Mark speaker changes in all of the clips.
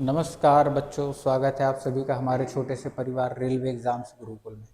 Speaker 1: नमस्कार बच्चों, स्वागत है आप सभी का हमारे छोटे से परिवार रेलवे एग्जाम्स गुरुकुल में।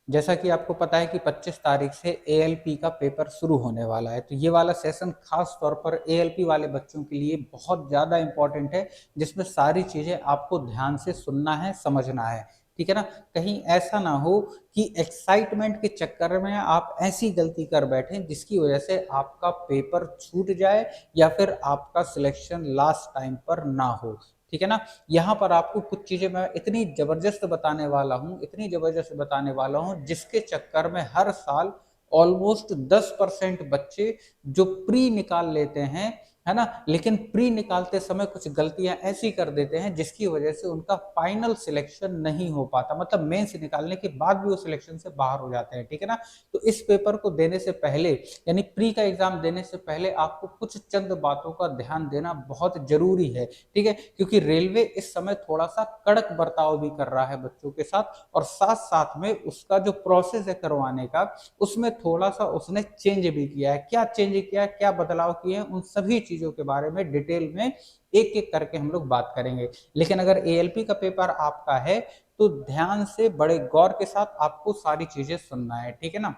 Speaker 1: जैसा कि आपको पता है कि 25 तारीख से एएलपी का पेपर शुरू होने वाला है, तो ये वाला सेशन खास तौर पर एएलपी वाले बच्चों के लिए बहुत ज़्यादा इम्पोर्टेंट है, जिसमें सारी चीज़ें आपको ध्यान से सुनना है, समझना है। ठीक है ना? कहीं ऐसा ना हो कि एक्साइटमेंट के चक्कर में आप ऐसी गलती कर बैठें जिसकी वजह से आपका पेपर छूट जाए या फिर आपका सिलेक्शन लास्ट टाइम पर ना हो। ठीक है ना? यहाँ पर आपको कुछ चीज़ें मैं इतनी ज़बरदस्त बताने वाला हूँ, इतनी ज़बरदस्त बताने वाला हूँ, जिसके चक्कर में हर साल ऑलमोस्ट 10% बच्चे जो प्री निकाल लेते हैं, है ना? लेकिन प्री निकालते समय कुछ गलतियाँ ऐसी कर देते हैं जिसकी वजह से उनका फाइनल सिलेक्शन नहीं हो पाता। मतलब मेंस निकालने के बाद भी वो सिलेक्शन से बाहर हो जाते हैं, ठीक है ना? तो इस पेपर को देने से पहले यानी प्री का एग्ज़ाम देने से पहले आपको कुछ चंद बातों का ध्यान देना बहुत ज़रूरी है। ठीक है? क्योंकि रेलवे इस समय थोड़ा-सा कड़क बर्ताव भी कर रहा है बच्चों के साथ और साथ-साथ में उसका जो प्रोसेस है करवाने का, उसमें थोड़ा-सा उसने चेंज भी किया है। क्या चेंज किया है, क्या बदलाव किए हैं, उन सभी चीज़ों के बारे में डिटेल में एक-एक करके हम लोग बात करेंगे। लेकिन अगर एएलपी का पेपर आपका है, तो ध्यान से बड़े गौर के साथ आपको सारी चीज़ें सुनना है। ठीक है ना?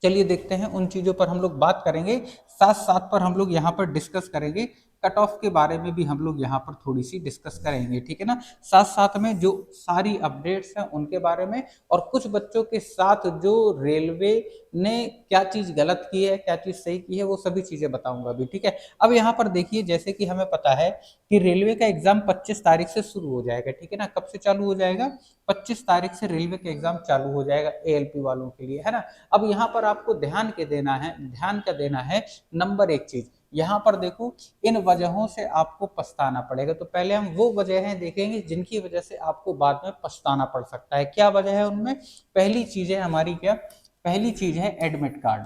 Speaker 1: चलिए देखते हैं उन चीज़ों पर हम लोग बात करेंगे, साथ-साथ पर हम लोग यहाँ पर डिस्कस करेंगे, कट ऑफ के बारे में भी हम लोग यहाँ पर थोड़ी-सी डिस्कस करेंगे, ठीक है ना? साथ-साथ में जो सारी अपडेट्स हैं उनके बारे में और कुछ बच्चों के साथ जो रेलवे ने क्या चीज़ गलत की है, क्या चीज़ सही की है, वो सभी चीज़ें बताऊँगा अभी, ठीक है? अब यहाँ पर देखिए जैसे कि हमें पता है कि रेलवे का एग्ज़ाम 25 तारीख से शुरू हो जाएगा, ठीक है ना? कब से चालू हो जाएगा? 25 तारीख से रेलवे का एग्ज़ाम चालू हो जाएगा एएलपी वालों के लिए, है ना? अब यहाँ पर आपको ध्यान क्या देना है, नंबर एक चीज यहाँ पर देखो, इन वजहों से आपको पछताना पड़ेगा। तो पहले हम वो वजहें देखेंगे जिनकी वजह से आपको बाद में पछताना पड़ सकता है। क्या वजह है उनमें? पहली चीज है हमारी क्या? पहली चीज है एडमिट कार्ड।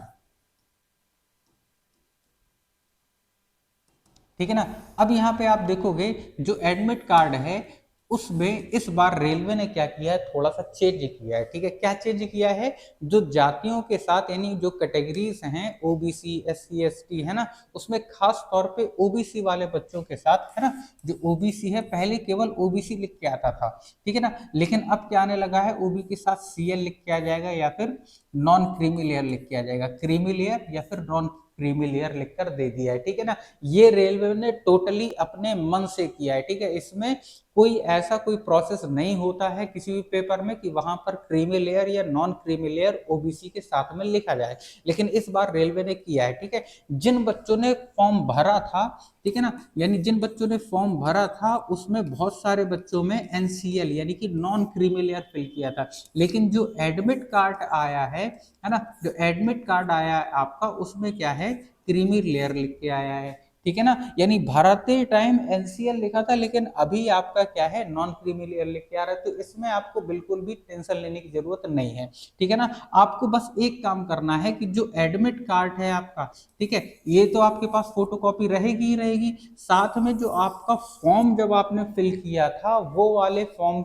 Speaker 1: ठीक है ना? अब यहाँ पे आप देखोगे जो एडमिट कार्ड है उसमें इस बार रेलवे ने क्या किया है, थोड़ा सा चेंज किया है। ठीक है? क्या चेंज किया है? जो जातियों के साथ यानी जो कैटेगरीज हैं OBC S C S T, है ना, उसमें खास तौर पे ओबीसी वाले बच्चों के साथ, है ना, जो ओबीसी है पहले केवल ओबीसी लिख के आता था, ठीक है ना, लेकिन अब क्या आने लगा है, ओबी के साथ सीएल लिख के आ जाएगा या फिर नॉन क्रीमी लेयर लिख के आ जाएगा, क्रीमी लेयर या फिर नॉन क्रीमी लेयर लिखकर दे दिया है। ठीक है ना? ये रेलवे ने टोटली अपने मन से किया है। ठीक है? इसमें कोई ऐसा कोई प्रोसेस नहीं होता है किसी भी पेपर में कि वहां पर क्रीमी लेयर या नॉन क्रीमी लेयर ओबीसी के साथ में लिखा जाए, लेकिन इस बार रेलवे ने किया है। ठीक है? जिन बच्चों ने फॉर्म भरा था, ठीक है ना, यानी जिन बच्चों ने फॉर्म भरा था उसमें बहुत सारे बच्चों में एनसीएल यानी कि नॉन क्रीमी लेयर फिल किया था, लेकिन जो एडमिट कार्ड आया है ना, जो एडमिट कार्ड आया है आपका उसमें क्या है, क्रीमी लेयर लिख के आया है। ठीक है ना? यानी भरते टाइम एनसीएल लिखा था लेकिन अभी आपका क्या है, नॉन क्रीमी लेयर लिख के आ रहा है। तो इसमें आपको बिल्कुल भी टेंशन लेने की जरूरत नहीं है। ठीक है ना? आपको बस एक काम करना है कि जो एडमिट कार्ड है आपका, ठीक है, ये तो आपके पास फोटो कॉपी रहेगी ही रहेगी, साथ में जो आपका फॉर्म जब आपने फिल किया था वो वाले फॉर्म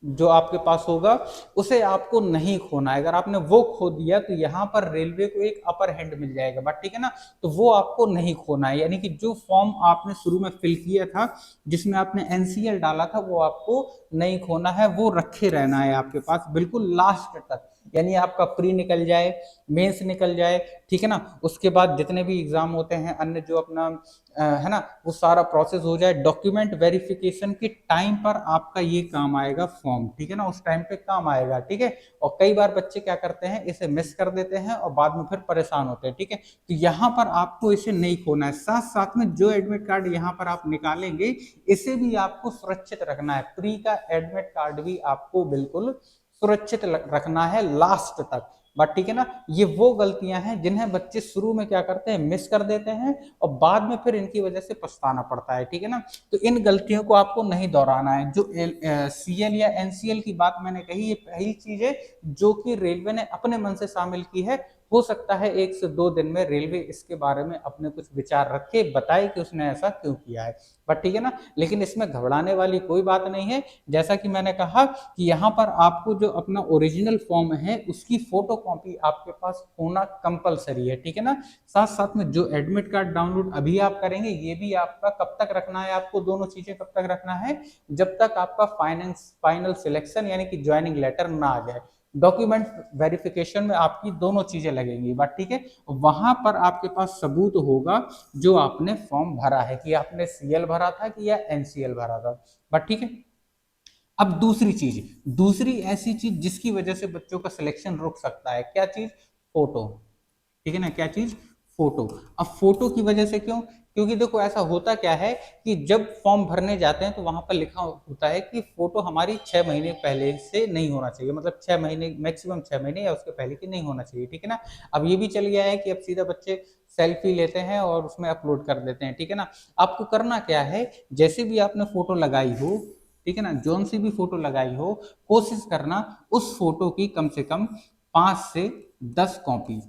Speaker 1: जो आपके पास होगा उसे आपको नहीं खोना है। अगर आपने वो खो दिया तो यहाँ पर रेलवे को एक अपर हैंड मिल जाएगा, बट ठीक है ना, तो वो आपको नहीं खोना है। यानी कि जो फॉर्म आपने शुरू में फिल किया था जिसमें आपने एनसीएल डाला था वो आपको नहीं खोना है, वो रखे रहना है आपके पास बिल्कुल लास्ट तक। यानी आपका प्री निकल जाए, मेंस निकल जाए, ठीक है ना, उसके बाद जितने भी एग्जाम होते हैं अन्य जो अपना है ना, वो सारा प्रोसेस हो जाए, डॉक्यूमेंट वेरिफिकेशन के टाइम पर आपका ये काम आएगा फॉर्म। ठीक है ना? उस टाइम पे काम आएगा। ठीक है? और कई बार बच्चे क्या करते हैं, इसे मिस कर देते हैं और बाद में फिर परेशान होते हैं। ठीक है? तो यहाँ पर आपको इसे नहीं खोना है। साथ साथ में जो एडमिट कार्ड यहाँ पर आप निकालेंगे इसे भी आपको सुरक्षित रखना है। प्री का एडमिट कार्ड भी आपको बिल्कुल सुरक्षित रखना है लास्ट तक। बट ठीक है ना, ये वो गलतियां हैं जिन्हें बच्चे शुरू में क्या करते हैं, मिस कर देते हैं और बाद में फिर इनकी वजह से पछताना पड़ता है। ठीक है ना? तो इन गलतियों को आपको नहीं दोहराना है। जो सीएल या एनसीएल की बात मैंने कही, ये पहली चीज है जो कि रेलवे ने अपने मन से शामिल की है, हो सकता है 1 से 2 दिन में रेलवे इसके बारे में अपने कुछ विचार रखे, बताए कि उसने ऐसा क्यों किया है। बट ठीक है ना, लेकिन इसमें घबराने वाली कोई बात नहीं है। जैसा कि मैंने कहा कि यहाँ पर आपको जो अपना ओरिजिनल फॉर्म है उसकी फोटो कॉपी आपके पास होना कंपलसरी है, ठीक है ना। साथ साथ में जो एडमिट कार्ड डाउनलोड अभी आप करेंगे ये भी आपका कब तक रखना है, आपको दोनों चीजें कब तक रखना है, जब तक आपका फाइनल सिलेक्शन यानी कि ज्वाइनिंग लेटर ना आ जाए। डॉक्यूमेंट वेरिफिकेशन में आपकी दोनों चीजें लगेंगी, बात ठीक है। वहां पर आपके पास सबूत होगा जो आपने फॉर्म भरा है, कि आपने सीएल भरा था कि या एनसीएल भरा था, बात ठीक है। अब दूसरी ऐसी चीज जिसकी वजह से बच्चों का सिलेक्शन रुक सकता है, क्या चीज, फोटो, ठीक है ना, क्या चीज, फोटो। अब फोटो की वजह से क्यों, क्योंकि देखो ऐसा होता क्या है कि जब फॉर्म भरने जाते हैं तो वहां पर लिखा होता है कि फोटो हमारी 6 महीने पहले से नहीं होना चाहिए, मतलब 6 महीने, मैक्सिमम 6 महीने या उसके पहले की नहीं होना चाहिए, ठीक है ना। अब ये भी चल गया है कि अब सीधा बच्चे सेल्फी लेते हैं और उसमें अपलोड कर देते हैं, ठीक है ना। आपको करना क्या है, जैसे भी आपने फोटो लगाई हो, ठीक है ना, जोन सी भी फोटो लगाई हो, कोशिश करना उस फोटो की कम से कम 5 से 10 कॉपी,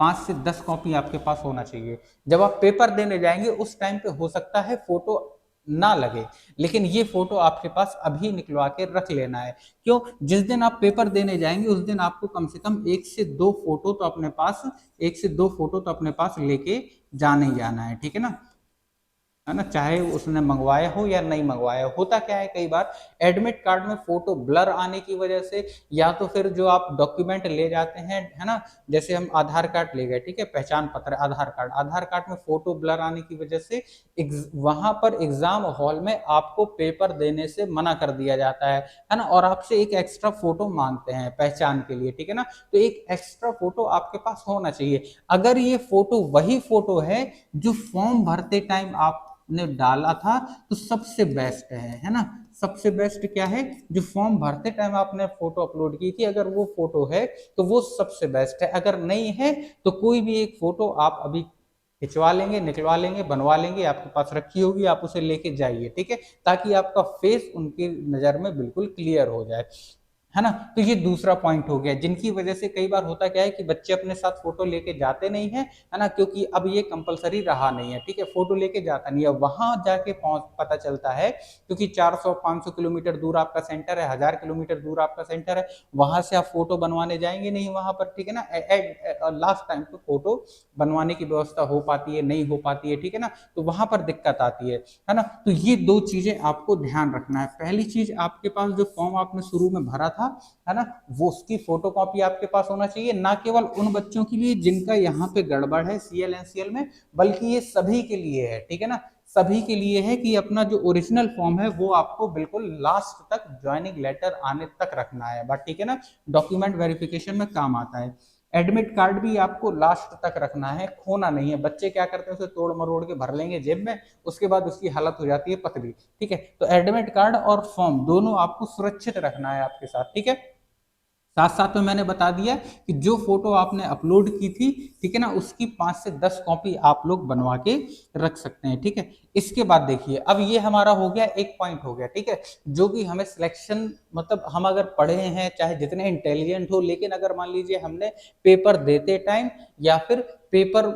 Speaker 1: 5 से 10 कॉपी आपके पास होना चाहिए। जब आप पेपर देने जाएंगे उस टाइम पे हो सकता है फोटो ना लगे, लेकिन ये फोटो आपके पास अभी निकलवा के रख लेना है। क्यों, जिस दिन आप पेपर देने जाएंगे उस दिन आपको कम से कम 1 से 2 फोटो तो अपने पास लेके जाने ही जाना है, ठीक है ना, है ना, चाहे उसने मंगवाया हो या नहीं मंगवाया हो। होता क्या है, कई बार एडमिट कार्ड में फोटो ब्लर आने की वजह से, या तो फिर जो आप डॉक्यूमेंट ले जाते हैं, है ना, जैसे हम आधार कार्ड ले गए, ठीक है, पहचान पत्र, आधार कार्ड में फोटो ब्लर आने की वजह से वहां पर एग्जाम हॉल में आपको पेपर देने से मना कर दिया जाता है ना, और आपसे एक एक्स्ट्रा फोटो मांगते हैं पहचान के लिए, ठीक है ना। तो एक एक्स्ट्रा फोटो आपके पास होना चाहिए। अगर ये फोटो वही फोटो है जो फॉर्म भरते टाइम आप ने डाला था तो सबसे बेस्ट है ना। सबसे बेस्ट क्या है, जो फॉर्म भरते टाइम आपने फोटो अपलोड की थी, अगर वो फोटो है तो वो सबसे बेस्ट है। अगर नहीं है तो कोई भी एक फोटो आप अभी खिंचवा लेंगे, निकलवा लेंगे, बनवा लेंगे, आपके पास रखी होगी, आप उसे लेके जाइए, ठीक है, ताकि आपका फेस उनकी नजर में बिल्कुल क्लियर हो जाए, है ना। तो ये दूसरा पॉइंट हो गया, जिनकी वजह से कई बार होता क्या है कि बच्चे अपने साथ फोटो लेके जाते नहीं है, है ना, क्योंकि अब ये कंपलसरी रहा नहीं है, ठीक है, फोटो लेके जाता नहीं है, वहां जाके पहुंच पता चलता है, क्योंकि 400-500 किलोमीटर दूर आपका सेंटर है, 1000 किलोमीटर दूर आपका सेंटर है, वहां से आप फोटो बनवाने जाएंगे नहीं वहां पर, ठीक है ना। लास्ट टाइम पे फोटो बनवाने की व्यवस्था हो पाती है, नहीं हो पाती है, ठीक है ना, तो वहां पर दिक्कत आती है ना। तो ये दो चीजें आपको ध्यान रखना है। पहली चीज, आपके पास जो फॉर्म आपने शुरू में भरा था, है ना, वो उसकी फोटोकॉपी आपके पास होना चाहिए, ना केवल उन बच्चों के लिए जिनका यहाँ पे गड़बड़ है सीएल एनसीएल में, बल्कि ये सभी के लिए है, ठीक है ना, सभी के लिए है कि अपना जो ओरिजिनल फॉर्म है वो आपको बिल्कुल लास्ट तक ज्वाइनिंग लेटर आने तक रखना है, बात ठीक है ना। डॉक्यूमेंट वेरिफिकेशन में काम आता है। एडमिट कार्ड भी आपको लास्ट तक रखना है, खोना नहीं है। बच्चे क्या करते हैं, उसे तोड़ मरोड़ के भर लेंगे जेब में, उसके बाद उसकी हालत हो जाती है पतली, ठीक है। तो एडमिट कार्ड और फॉर्म दोनों आपको सुरक्षित रखना है आपके साथ, ठीक है। साथ साथ में मैंने बता दिया कि जो फोटो आपने अपलोड की थी, ठीक है ना, उसकी 5 से 10 कॉपी आप लोग बनवा के रख सकते हैं, ठीक है। इसके बाद देखिए, अब ये हमारा हो गया, एक पॉइंट हो गया, ठीक है, जो कि हमें सिलेक्शन, मतलब हम अगर पढ़े हैं चाहे जितने इंटेलिजेंट हो, लेकिन अगर मान लीजिए हमने पेपर देते टाइम या फिर पेपर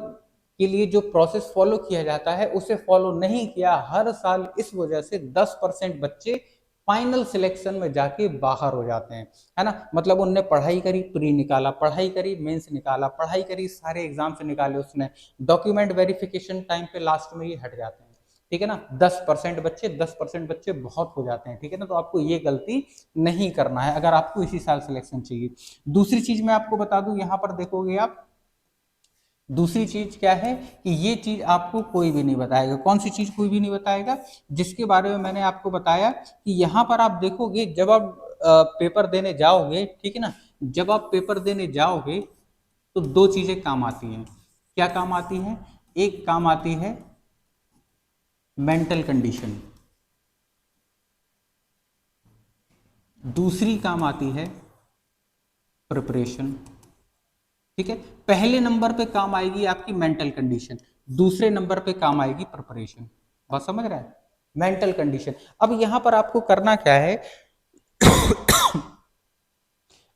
Speaker 1: के लिए जो प्रोसेस फॉलो किया जाता है उसे फॉलो नहीं किया, हर साल इस वजह से 10% बच्चे फाइनल सिलेक्शन में जाके बाहर हो जाते हैं, है ना। मतलब उनने पढ़ाई करी, प्री निकाला, पढ़ाई करी, मेंस निकाला, पढ़ाई करी, सारे एग्जाम से निकाले उसने, डॉक्यूमेंट वेरिफिकेशन टाइम पे लास्ट में ये हट जाते हैं, ठीक है ना। 10% बच्चे बहुत हो जाते हैं, ठीक है ना। तो आपको ये गलती नहीं करना है अगर आपको इसी साल सिलेक्शन चाहिए। दूसरी चीज मैं आपको बता दूं, यहाँ पर देखोगे आप, दूसरी चीज क्या है कि ये चीज आपको कोई भी नहीं बताएगा। कौन सी चीज कोई भी नहीं बताएगा, जिसके बारे में मैंने आपको बताया कि यहाँ पर आप देखोगे, जब आप पेपर देने जाओगे, ठीक है ना, जब आप पेपर देने जाओगे तो दो चीजें काम आती हैं। क्या काम आती हैं, एक काम आती है मेंटल कंडीशन, दूसरी काम आती है प्रिपरेशन, ठीक है। पहले नंबर पे काम आएगी आपकी मेंटल कंडीशन, दूसरे नंबर पे काम आएगी प्रिपरेशन। बात समझ रहा है, मेंटल कंडीशन। अब यहां पर आपको करना क्या है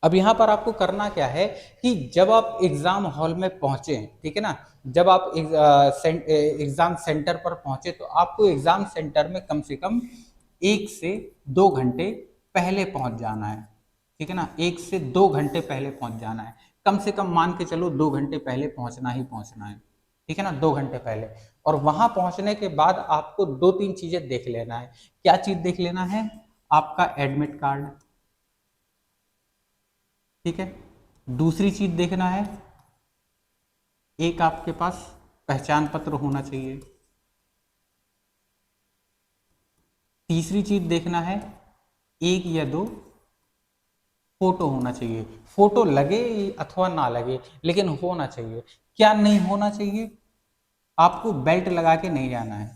Speaker 1: अब यहाँ पर आपको करना क्या है कि जब आप एग्जाम हॉल में पहुंचे, ठीक है ना, जब आप एग्जाम सेंटर पर पहुंचे तो आपको एग्जाम सेंटर में कम से कम 1 से 2 घंटे पहले पहुंच जाना है, ठीक है ना, 1 से 2 घंटे पहले पहुंच जाना है, कम से कम मान के चलो 2 घंटे पहले पहुंचना ही पहुंचना है, ठीक है ना, 2 घंटे पहले। और वहां पहुंचने के बाद आपको 2-3 चीजें देख लेना है। क्या चीज देख लेना है? आपका एडमिट कार्ड, ठीक है। दूसरी चीज देखना है, एक आपके पास पहचान पत्र होना चाहिए। तीसरी चीज देखना है, 1 या 2 फोटो होना चाहिए। फोटो लगे अथवा ना लगे, लेकिन होना चाहिए। क्या नहीं होना चाहिए? आपको बेल्ट लगा के नहीं जाना है,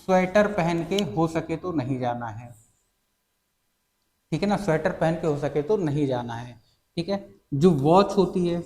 Speaker 1: स्वेटर पहन के हो सके तो नहीं जाना है, ठीक है ना, स्वेटर पहन के हो सके तो नहीं जाना है, ठीक है। जो वॉच होती है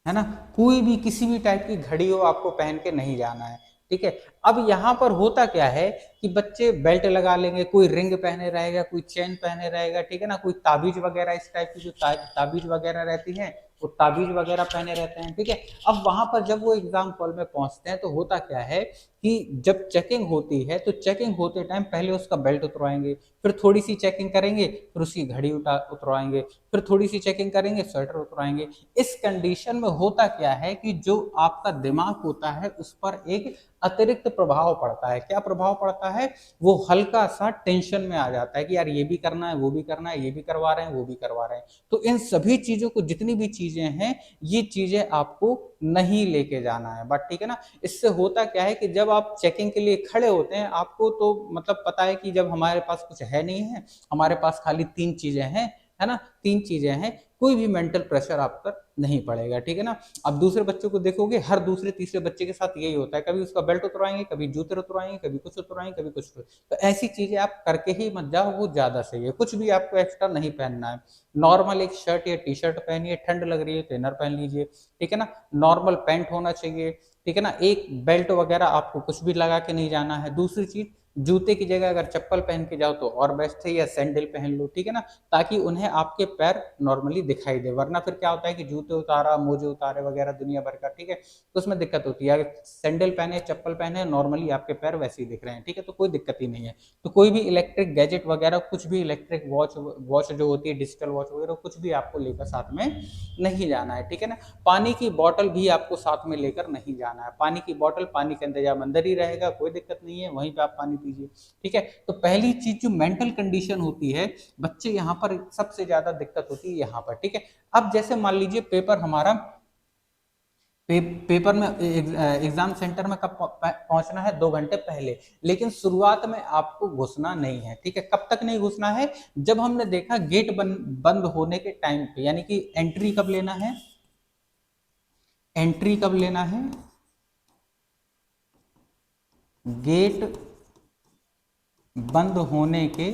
Speaker 1: ना, कोई भी किसी भी टाइप की घड़ी हो आपको पहन के नहीं जाना है, ठीक है। अब यहाँ पर होता क्या है कि बच्चे बेल्ट लगा लेंगे, कोई रिंग पहने रहेगा, कोई चेन पहने रहेगा, ठीक है ना, कोई ताबीज वगैरह, इस टाइप की जो ताबीज वगैरह रहती है वो ताबीज वगैरह पहने रहते हैं, ठीक है। अब वहां पर जब वो एग्जाम हॉल में पहुंचते हैं तो होता क्या है कि जब चेकिंग होती है तो चेकिंग होते टाइम पहले उसका बेल्ट उतरवाएंगे, फिर थोड़ी सी चेकिंग करेंगे, फिर उसकी घड़ी उतरवाएंगे, फिर थोड़ी सी चेकिंग करेंगे, स्वेटर उतरवाएंगे। इस कंडीशन में होता क्या है कि जो आपका दिमाग होता है उस पर एक अतिरिक्त प्रभाव पड़ता है। क्या प्रभाव पड़ता है? वो हल्का सा टेंशन में आ जाता है कि यार ये भी करना है, वो भी करना है, ये भी करवा रहे हैं, वो भी करवा रहे हैं। तो इन सभी चीजों को, जितनी भी चीजें हैं, ये चीजें आपको नहीं लेके जाना है, बट ठीक है ना। इससे होता क्या है कि जब आप चेकिंग के लिए खड़े होते हैं, आपको तो मतलब पता है कि जब हमारे पास कुछ है नहीं है, हमारे पास खाली 3 चीजें हैं, है ना, 3 चीजें हैं, कोई भी मेंटल प्रेशर आप पर नहीं पड़ेगा, ठीक है ना। अब दूसरे बच्चों को देखोगे, हर दूसरे तीसरे बच्चे के साथ यही होता है, कभी उसका बेल्ट उतरवाएंगे, कभी जूते उतरवाएंगे, कभी कुछ उतरवाएंगे, कभी कुछ। तो ऐसी चीजें आप करके ही मत जाओ, वो ज्यादा सही है। कुछ भी आपको एक्स्ट्रा नहीं पहनना है, नॉर्मल एक शर्ट या टी शर्ट पहनिए, ठंड लग रही है तो इनर पहन लीजिए, ठीक है ना, नॉर्मल पैंट होना चाहिए, ठीक है ना, एक बेल्ट वगैरह आपको कुछ भी लगा के नहीं जाना है। दूसरी चीज, जूते की जगह अगर चप्पल पहन के जाओ तो और बेस्ट है, या सैंडल पहन लो, ठीक है ना, ताकि उन्हें आपके पैर नॉर्मली दिखाई दे। वरना फिर क्या होता है कि जूते उतारा, मोजे उतारे वगैरह दुनिया भर का, ठीक है, तो उसमें दिक्कत होती है। अगर सैंडल पहने, चप्पल पहने, नॉर्मली आपके पैर वैसे ही दिख रहे हैं, ठीक है, तो कोई दिक्कत ही नहीं है। तो कोई भी इलेक्ट्रिक गैजेट वगैरह, कुछ भी इलेक्ट्रिक वॉच वॉच जो होती है, डिजिटल वॉच वगैरह, कुछ भी आपको लेकर साथ में नहीं जाना है, ठीक है ना। पानी की बोतल भी आपको साथ में लेकर नहीं जाना है। पानी की बोतल, पानी का इंतजाम अंदर ही रहेगा, कोई दिक्कत नहीं है, वहीं पे आप पानी पीजिए, ठीक है। तो पहली चीज जो मेंटल कंडीशन होती है, बच्चे यहाँ पर सबसे ज्यादा दिक्कत होती है यहाँ पर, ठीक है। अब जैसे मान लीजिए पेपर हमारा, पेपर में एग्जाम सेंटर में कब पहुंचना है? 2 घंटे पहले। लेकिन शुरुआत में आपको घुसना नहीं है, ठीक है। कब तक नहीं घुसना है? जब हमने देखा गेट बंद होने के टाइम पे, यानी कि एंट्री कब लेना है? एंट्री कब लेना है? गेट बंद होने के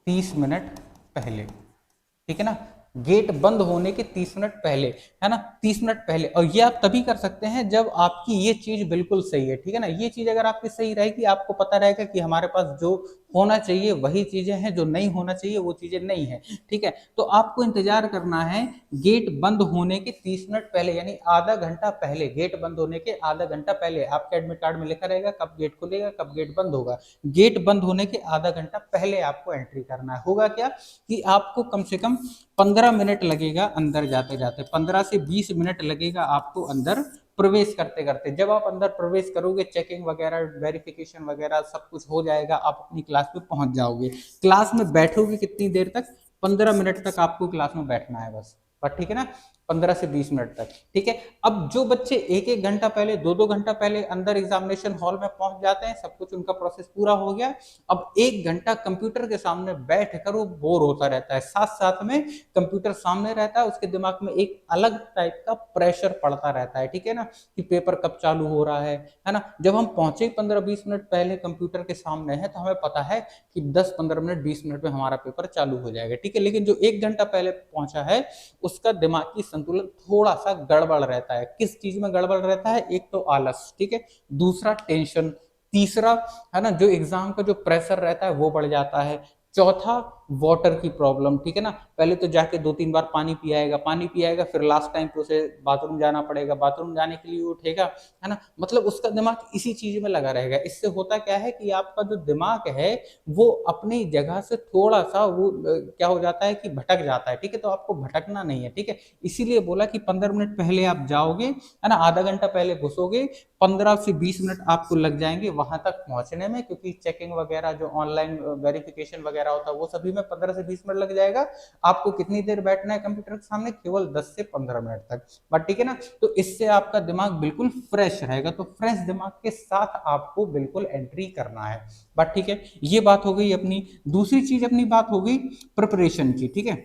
Speaker 1: 30 मिनट पहले, ठीक है ना, गेट बंद होने के 30 मिनट पहले, है ना, 30 मिनट पहले। और ये आप तभी कर सकते हैं जब आपकी ये चीज बिल्कुल सही है, ठीक है ना। ये चीज अगर आपकी सही रहेगी, आपको पता रहेगा कि हमारे पास जो होना चाहिए वही चीजें हैं, जो नहीं होना चाहिए वो चीजें नहीं है, ठीक है। तो आपको इंतजार करना है गेट बंद होने के 30 मिनट पहले, यानी आधा घंटा पहले, गेट बंद होने के आधा घंटा पहले आपके एडमिट कार्ड में लिखा रहेगा कब गेट खुलेगा, कब गेट बंद होगा। गेट बंद होने के आधा घंटा पहले आपको एंट्री करना है। होगा क्या कि आपको कम से कम 15 मिनट लगेगा अंदर जाते जाते, 15 से 20 मिनट लगेगा आपको अंदर प्रवेश करते करते। जब आप अंदर प्रवेश करोगे, चेकिंग वगैरह, वेरिफिकेशन वगैरह सब कुछ हो जाएगा, आप अपनी क्लास में पहुंच जाओगे। क्लास में बैठोगे कितनी देर तक? 15 मिनट तक आपको क्लास में बैठना है बस, पर ठीक है ना, 15 से 20 मिनट तक, ठीक है। अब जो बच्चे 1-1 घंटा पहले, 2-2 घंटा पहले अंदर एग्जामिनेशन हॉल में पहुंच जाते हैं, सब कुछ उनका प्रोसेस पूरा हो गया, अब 1 घंटा कंप्यूटर के सामने बैठ कर वो बोर होता रहता है। साथ साथ में कंप्यूटर सामने रहता है, उसके दिमाग में एक अलग टाइप का प्रेशर पड़ता रहता है, ठीक है ना, कि पेपर कब चालू हो रहा है ना। जब हम पहुंचे 15-20 मिनट पहले कंप्यूटर के सामने है, तो हमें पता है कि 10-15 मिनट 20 मिनट में हमारा पेपर चालू हो जाएगा, ठीक है। लेकिन जो 1 घंटा पहले पहुंचा है, उसका दिमागी संतुलन थोड़ा सा गड़बड़ रहता है। किस चीज में गड़बड़ रहता है? एक तो आलस, ठीक है, दूसरा टेंशन, तीसरा है ना, जो एग्जाम का जो प्रेशर रहता है वो बढ़ जाता है। चौथा, वाटर की प्रॉब्लम, ठीक है ना, पहले तो जाके 2-3 बार पानी पियाएगा, फिर लास्ट टाइम पे उसे बाथरूम जाना पड़ेगा, बाथरूम जाने के लिए उठेगा, है ना, मतलब उसका दिमाग इसी चीज में लगा रहेगा। इससे होता क्या है कि आपका जो दिमाग है वो अपनी जगह से थोड़ा सा वो क्या हो जाता है कि भटक जाता है, ठीक है, तो आपको भटकना नहीं है, ठीक है। इसीलिए बोला कि 15 मिनट पहले आप जाओगे, है ना, आधा घंटा पहले घुसोगे, 15 से 20 मिनट आपको लग जाएंगे वहां तक पहुंचने में, क्योंकि चेकिंग वगैरह जो ऑनलाइन वेरिफिकेशन वगैरह होता है वो सभी में 15 से 20 मिनट लग जाएगा। आपको कितनी देर बैठना है कंप्यूटर के सामने? केवल 10 से 15 मिनट तक, बट ठीक है ना। तो इससे आपका दिमाग बिल्कुल फ्रेश रहेगा, तो फ्रेश दिमाग के साथ आपको बिल्कुल एंट्री करना है, बट ठीक है। ये बात हो गई अपनी। दूसरी चीज अपनी बात हो गई प्रिपरेशन की, ठीक है।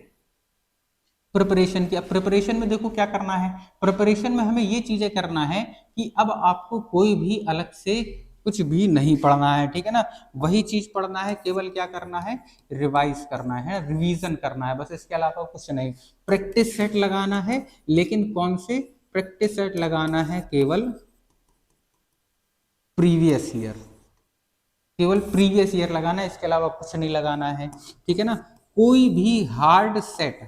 Speaker 1: प्रिपरेशन की, अब प्रिपरेशन में देखो क्या करना है। प्रिपरेशन में हमें ये चीजें करना है कि अब आपको कोई भी अलग से कुछ भी नहीं पढ़ना है, ठीक है ना, वही चीज पढ़ना है, केवल क्या करना है, रिवाइज करना है, रिवीजन करना है, बस इसके अलावा कुछ नहीं। प्रैक्टिस सेट लगाना है, लेकिन कौन से प्रैक्टिस सेट लगाना है? केवल प्रीवियस ईयर, केवल प्रीवियस ईयर लगाना है, इसके अलावा कुछ नहीं लगाना है, ठीक है ना। कोई भी हार्ड सेट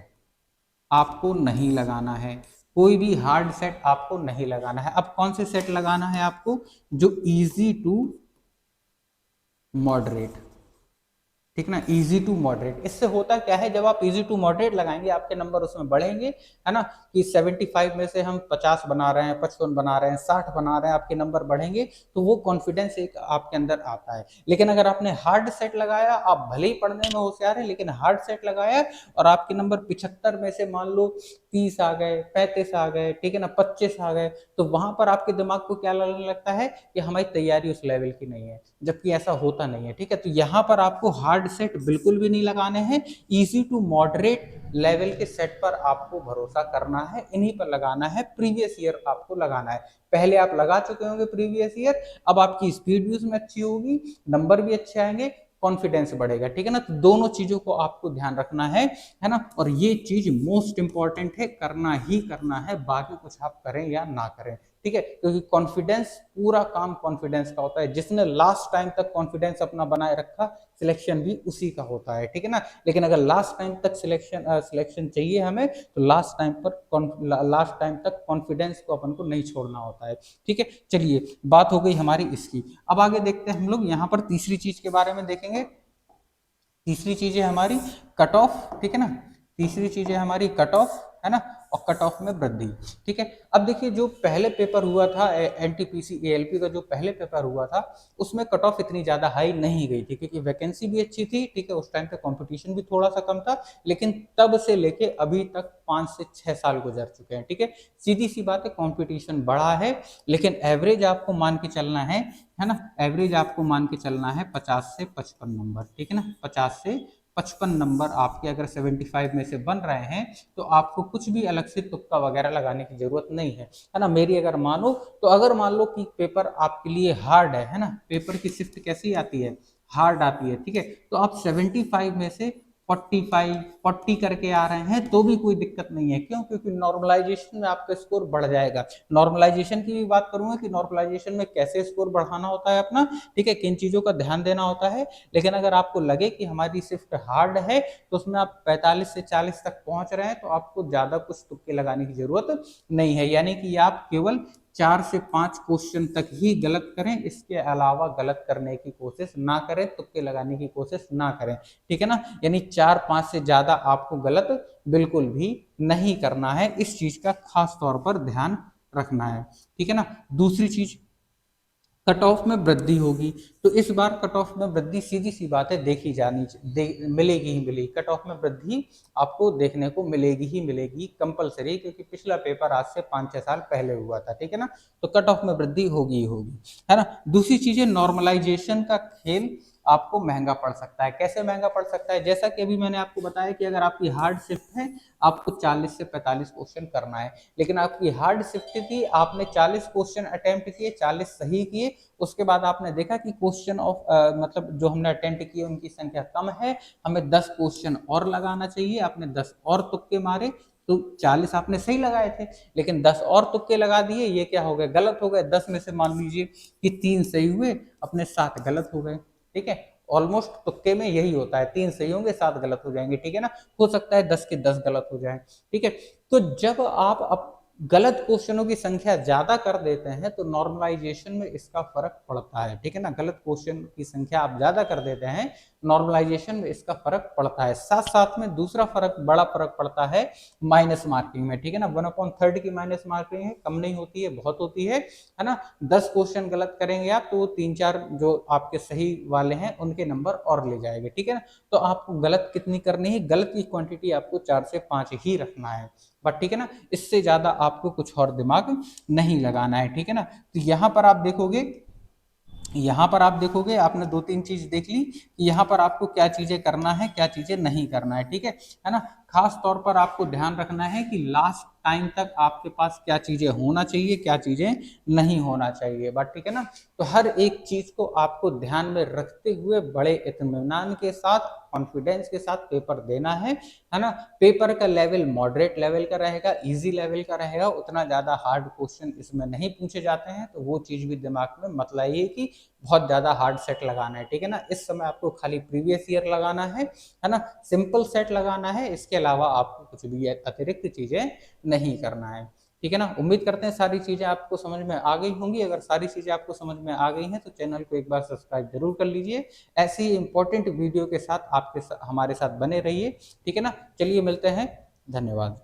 Speaker 1: आपको नहीं लगाना है, कोई भी हार्ड सेट आपको नहीं लगाना है। अब कौन से सेट लगाना है आपको? जो इजी टू मॉडरेट, ठीक ना, इजी टू मॉडरेट। इससे होता क्या है, जब आप इजी टू मॉडरेट लगाएंगे आपके नंबर उसमें बढ़ेंगे, है ना, कि 75 में से हम 50 बना रहे हैं, 55 बना रहे हैं, 60 बना रहे हैं, आपके नंबर बढ़ेंगे, तो वो कॉन्फिडेंस एक आपके अंदर आता है। लेकिन अगर आपने हार्ड सेट लगाया, आप भले ही पढ़ने में होशियार है लेकिन हार्ड सेट लगाया और आपके नंबर 75 में से मान लो 30 आ गए, 35 आ गए, ठीक है ना, 25 आ गए, तो वहां पर आपके दिमाग को क्या लगने लगता है कि हमारी तैयारी उस लेवल की नहीं है, जबकि ऐसा होता नहीं है, ठीक है। तो यहाँ पर आपको हार्ड सेट बिल्कुल भी नहीं लगाने हैं, इजी टू मॉडरेट लेवल के सेट पर आपको भरोसा करना है, इन्हीं पर लगाना है, प्रीवियस ईयर आपको लगाना है। पहले आप लगा चुके होंगे प्रीवियस ईयर, अब आपकी स्पीड भी उसमें अच्छी होगी, नंबर भी अच्छे आएंगे, कॉन्फिडेंस बढ़ेगा, ठीक है ना। तो दोनों चीजों को आपको ध्यान रखना है ना, और ये चीज मोस्ट इंपॉर्टेंट है, करना ही करना है, बाकी कुछ आप करें या ना करें, ठीक है, क्योंकि कॉन्फिडेंस, पूरा काम कॉन्फिडेंस का होता है। जिसने लास्ट टाइम तक कॉन्फिडेंस अपना बनाए रखा, सिलेक्शन भी उसी का होता है, ठीक है ना। लेकिन अगर लास्ट टाइम तक सिलेक्शन चाहिए हमें, तो लास्ट टाइम तक कॉन्फिडेंस को अपन को नहीं छोड़ना होता है, ठीक है। चलिए, बात हो गई हमारी इसकी। अब आगे देखते हैं हम लोग यहाँ पर तीसरी चीज के बारे में देखेंगे। तीसरी चीज है हमारी कट ऑफ, ठीक है ना, तीसरी चीज है हमारी कट ऑफ, है ना, और कट ऑफ में वृद्धि, ठीक है। अब देखिए, जो पहले पेपर हुआ था एनटीपीसी एएलपी का, जो पहले पेपर हुआ था उसमें कट ऑफ इतनी ज्यादा हाई नहीं गई थी, क्योंकि वैकेंसी भी अच्छी थी, ठीक है, उस टाइम पे कंपटीशन भी थोड़ा सा कम था। लेकिन तब से लेके अभी तक 5 से 6 साल गुजर चुके हैं, ठीक है। सीधी सी बात है, कंपटीशन बढ़ा है, लेकिन एवरेज आपको मान के चलना है ना, एवरेज आपको मान के चलना है 50 से 55 नंबर, ठीक है ना, 50 से 55 नंबर आपके अगर 75 में से बन रहे हैं, तो आपको कुछ भी अलग से तुक्का वगैरह लगाने की जरूरत नहीं है ना। मेरी अगर मानो, तो अगर मान लो कि पेपर आपके लिए हार्ड है ना, पेपर की शिफ्ट कैसी आती है, हार्ड आती है, ठीक है, तो आप 75 में से 45 40 करके आ रहे हैं तो भी कोई दिक्कत नहीं है। क्यों? क्योंकि नॉर्मलाइजेशन में आपका स्कोर बढ़ जाएगा। नॉर्मलाइजेशन की भी बात करूंगा कि नॉर्मलाइजेशन में कैसे स्कोर बढ़ाना होता है अपना, ठीक है, किन चीजों का ध्यान देना होता है। लेकिन अगर आपको लगे कि हमारी शिफ्ट हार्ड है, तो उसमें आप 45 से 40 तक पहुंच रहे हैं, तो आपको ज्यादा कुछ तुक्के लगाने की जरूरत नहीं है, यानी कि आप केवल 4 से 5 क्वेश्चन तक ही गलत करें, इसके अलावा गलत करने की कोशिश ना करें, तुक्के लगाने की कोशिश ना करें, ठीक है ना। यानी 4-5 से ज्यादा आपको गलत बिल्कुल भी नहीं करना है, इस चीज का खास तौर पर ध्यान रखना है, ठीक है ना। दूसरी चीज, कट ऑफ में वृद्धि होगी, तो इस बार कट ऑफ में वृद्धि सीधी सी बात है देखी मिलेगी ही मिलेगी, कट ऑफ में वृद्धि आपको देखने को मिलेगी ही मिलेगी, कंपलसरी, क्योंकि पिछला पेपर आज से 5-6 साल पहले हुआ था, ठीक है ना। तो कट ऑफ में वृद्धि होगी ही होगी, है ना। दूसरी चीज है नॉर्मलाइजेशन का खेल आपको महंगा पड़ सकता है। कैसे महंगा पड़ सकता है? जैसा कि अभी मैंने आपको बताया कि अगर आपकी हार्ड शिफ्ट है, आपको 40 से 45 क्वेश्चन करना है, लेकिन आपकी हार्ड शिफ्ट थी, आपने 40 क्वेश्चन अटेम्प्ट किए, 40 सही किए, उसके बाद आपने देखा कि क्वेश्चन ऑफ मतलब जो हमने अटेम्प्ट किए उनकी संख्या कम है, हमें 10 क्वेश्चन और लगाना चाहिए, आपने 10 और तुक्के मारे, तो 40 आपने सही लगाए थे, लेकिन 10 और तुक्के लगा दिए, ये क्या हो गए, गलत हो गए। 10 में से मान लीजिए कि 3 सही हुए, अपने 7 गलत हो गए। ठीक है, ऑलमोस्ट तुक्के में यही होता है, 3 सही होंगे 7 गलत हो जाएंगे। ठीक है ना, हो सकता है 10 के 10 गलत हो जाए। ठीक है, तो जब आप गलत क्वेश्चनों की संख्या ज्यादा कर देते हैं तो नॉर्मलाइजेशन में इसका फर्क पड़ता है। ठीक है ना, गलत क्वेश्चन की संख्या आप ज्यादा कर देते हैं, नॉर्मलाइजेशन में इसका फर्क पड़ता है। साथ साथ में दूसरा फर्क, बड़ा फर्क पड़ता है माइनस मार्किंग में। ठीक है ना, 1/3 की माइनस मार्किंग है, कम नहीं होती है, बहुत होती है ना। 10 क्वेश्चन गलत करेंगे आप तो 3-4 जो आपके सही वाले हैं उनके नंबर और ले जाएंगे। ठीक है ना, तो आपको गलत कितनी करनी है, गलत की क्वांटिटी आपको 4 से 5 ही रखना है बट। ठीक है ना, इससे ज्यादा आपको कुछ और दिमाग नहीं लगाना है। ठीक है ना, तो यहाँ पर आप देखोगे, यहाँ पर आप देखोगे, आपने 2-3 चीज देख ली कि यहाँ पर आपको क्या चीजें करना है, क्या चीजें नहीं करना है। ठीक है ना, खास तौर पर आपको ध्यान रखना है कि लास्ट टाइम तक आपके पास क्या चीजें होना चाहिए, क्या चीजें नहीं होना चाहिए बट। ठीक है ना, तो हर एक चीज को आपको ध्यान में रखते हुए बड़े इत्मीनान के साथ, कॉन्फिडेंस के साथ पेपर देना है ना। पेपर का लेवल मॉडरेट लेवल का रहेगा, इजी लेवल का रहेगा, उतना ज्यादा हार्ड क्वेश्चन इसमें नहीं पूछे जाते हैं, तो वो चीज भी दिमाग में मत लाइए कि बहुत ज्यादा हार्ड सेट लगाना है। ठीक है ना, इस समय आपको खाली प्रीवियस ईयर लगाना है ना, सिंपल सेट लगाना है, इसके अलावा आपको कुछ भी अतिरिक्त चीजें नहीं करना है। ठीक है ना, उम्मीद करते हैं सारी चीजें आपको समझ में आ गई होंगी। अगर सारी चीजें आपको समझ में आ गई हैं तो चैनल को एक बार सब्सक्राइब जरूर कर लीजिए। ऐसी ही इंपॉर्टेंट वीडियो के साथ हमारे साथ बने रहिए। ठीक है ना, चलिए मिलते हैं, धन्यवाद।